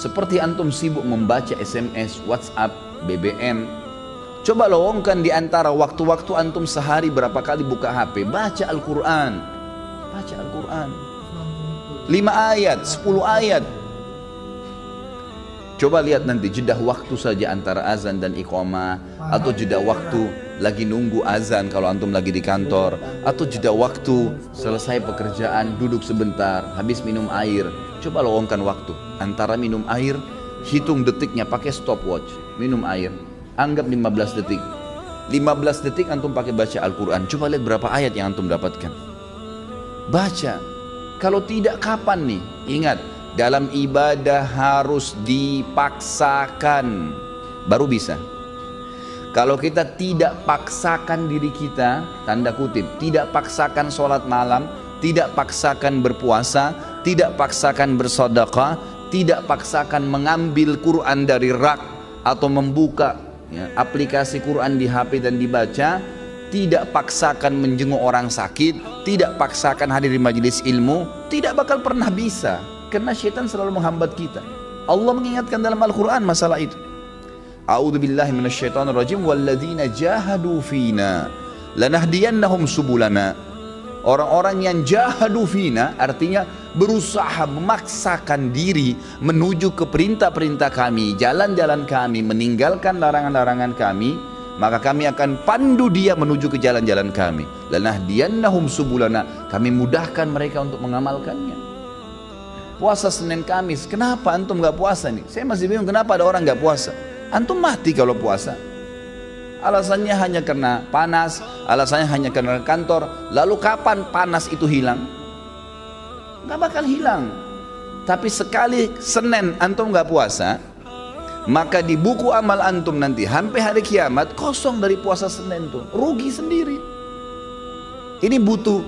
Seperti antum sibuk membaca SMS, WhatsApp, BBM, coba lowongkan di antara waktu-waktu antum sehari berapa kali buka HP, baca Al-Quran. Baca Al-Quran 5 ayat, 10 ayat. Coba lihat nanti jeda waktu saja antara azan dan iqamah, atau jeda waktu lagi nunggu azan kalau antum lagi di kantor, atau jeda waktu selesai pekerjaan duduk sebentar habis minum air. Coba lowongkan waktu antara minum air, hitung detiknya pakai stopwatch. Minum air anggap 15 detik, 15 detik antum pakai baca Al-Quran. Coba lihat berapa ayat yang antum dapatkan. Baca. Kalau tidak kapan nih? Ingat, dalam ibadah harus dipaksakan baru bisa. Kalau kita tidak paksakan diri kita, tanda kutip, tidak paksakan sholat malam, tidak paksakan berpuasa, tidak paksakan bersedekah, tidak paksakan mengambil Quran dari rak atau membuka aplikasi Quran di HP dan dibaca, tidak paksakan menjenguk orang sakit, tidak paksakan hadir di majelis ilmu, tidak bakal pernah bisa. Karena syaitan selalu menghambat kita. Allah mengingatkan dalam Al-Quran masalah itu. A'udzubillahi minasyaitonirrajim, walladzina jahadu fina lanahdiyannahum subulana. Orang-orang yang jahadu fina artinya berusaha memaksakan diri menuju ke perintah-perintah kami, jalan-jalan kami, meninggalkan larangan-larangan kami, maka kami akan pandu dia menuju ke jalan-jalan kami. Lanahdiyannahum subulana, kami mudahkan mereka untuk mengamalkannya. Puasa Senin Kamis, kenapa antum gak puasa nih? Saya masih bingung kenapa ada orang gak puasa. Antum mati kalau puasa. Alasannya hanya karena panas, alasannya hanya karena kantor. Lalu kapan panas itu hilang? Gak bakal hilang. Tapi sekali Senin antum gak puasa, maka di buku amal antum nanti sampai hari kiamat kosong dari puasa Senin tuh. Rugi sendiri. Ini butuh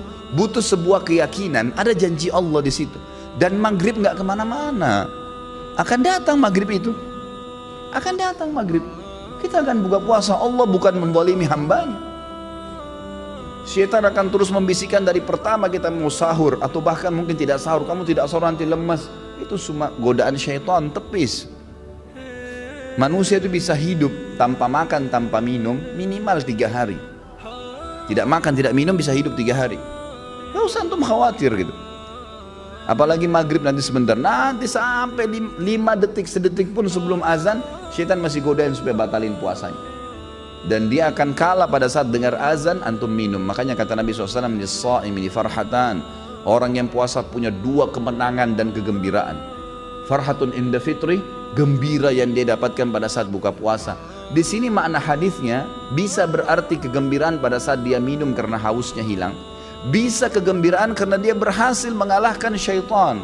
sebuah keyakinan, ada janji Allah di situ. Dan maghrib nggak kemana-mana, akan datang maghrib itu, akan datang maghrib. Kita akan buka puasa. Allah bukan menzalimi hambanya. Syaitan akan terus membisikkan dari pertama kita mau sahur atau bahkan mungkin tidak sahur. Kamu tidak sahur nanti lemas. Itu semua godaan syaitan tepis. Manusia itu bisa hidup tanpa makan, tanpa minum minimal 3 hari. Tidak makan, tidak minum bisa hidup 3 hari. Gak usah antum khawatir gitu. Apalagi maghrib nanti sebentar, nanti sampai 5 detik, sedetik pun sebelum azan, syaitan masih godain supaya batalin puasanya. Dan dia akan kalah pada saat dengar azan, antum minum. Makanya kata Nabi SAW, lis-sha'imi farhatan. Orang yang puasa punya 2 kemenangan dan kegembiraan. Farhatun inda fitri, gembira yang dia dapatkan pada saat buka puasa. Di sini makna hadisnya bisa berarti kegembiraan pada saat dia minum karena hausnya hilang. Bisa kegembiraan karena dia berhasil mengalahkan syaitan.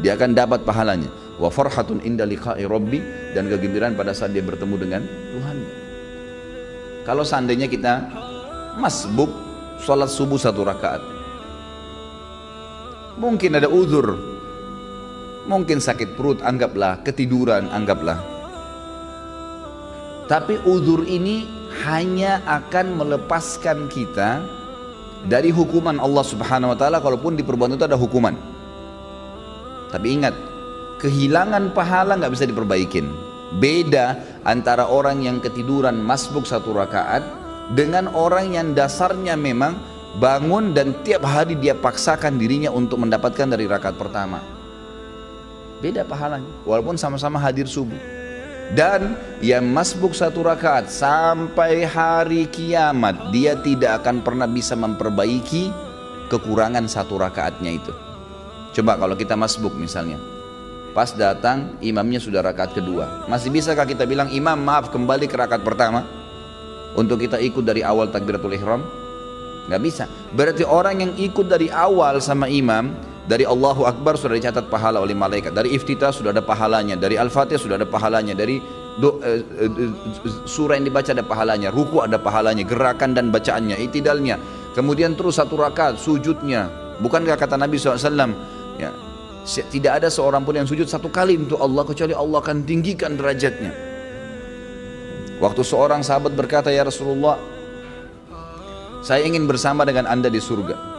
Dia akan dapat pahalanya. Wa farhatun inda liqa'i rabbi, dan kegembiraan pada saat dia bertemu dengan Tuhan. Kalau seandainya kita masbuk sholat subuh 1 rakaat, mungkin ada uzur, mungkin sakit perut, anggaplah ketiduran, anggaplah. Tapi uzur ini hanya akan melepaskan kita dari hukuman Allah Subhanahu wa taala, kalaupun di perbuatan itu ada hukuman. Tapi ingat, kehilangan pahala nggak bisa diperbaikin. Beda antara orang yang ketiduran masbuk 1 rakaat dengan orang yang dasarnya memang bangun dan tiap hari dia paksakan dirinya untuk mendapatkan dari rakaat pertama. Beda pahalanya, walaupun sama-sama hadir subuh. Dan yang masbuk 1 rakaat sampai hari kiamat, dia tidak akan pernah bisa memperbaiki kekurangan 1 rakaatnya itu. Coba kalau kita masbuk misalnya, pas datang imamnya sudah rakaat kedua, masih bisakah kita bilang, imam maaf kembali ke rakaat pertama untuk kita ikut dari awal takbiratul ihram? Nggak bisa. Berarti orang yang ikut dari awal sama imam, dari Allahu Akbar sudah dicatat pahala oleh malaikat, dari iftitah sudah ada pahalanya, dari Al-Fatihah sudah ada pahalanya, dari surah yang dibaca ada pahalanya, ruku ada pahalanya, gerakan dan bacaannya, itidalnya, kemudian terus 1 rakaat sujudnya. Bukankah kata Nabi SAW, ya, tidak ada seorang pun yang sujud 1 kali untuk Allah kecuali Allah akan tinggikan derajatnya. Waktu seorang sahabat berkata, ya Rasulullah, saya ingin bersama dengan anda di surga.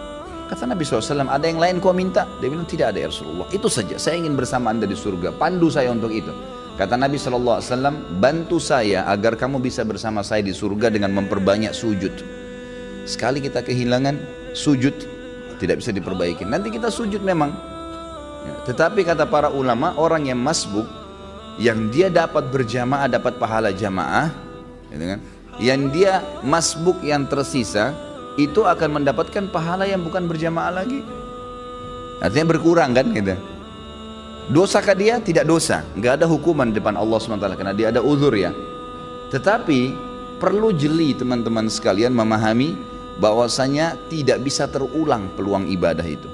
Kata Nabi SAW, ada yang lain kau minta? Dia bilang, tidak ada ya Rasulullah. Itu saja, saya ingin bersama anda di surga. Pandu saya untuk itu. Kata Nabi SAW, bantu saya agar kamu bisa bersama saya di surga dengan memperbanyak sujud. Sekali kita kehilangan sujud, tidak bisa diperbaiki. Nanti kita sujud memang. Tetapi kata para ulama, orang yang masbuk, yang dia dapat berjamaah, dapat pahala jamaah, gitu kan? Yang dia masbuk yang tersisa, itu akan mendapatkan pahala yang bukan berjamaah lagi. Artinya berkurang kan gitu. Dosakah dia? Tidak dosa. Nggak ada hukuman di depan Allah SWT karena dia ada uzur ya. Tetapi perlu jeli teman-teman sekalian memahami bahwasanya tidak bisa terulang peluang ibadah itu.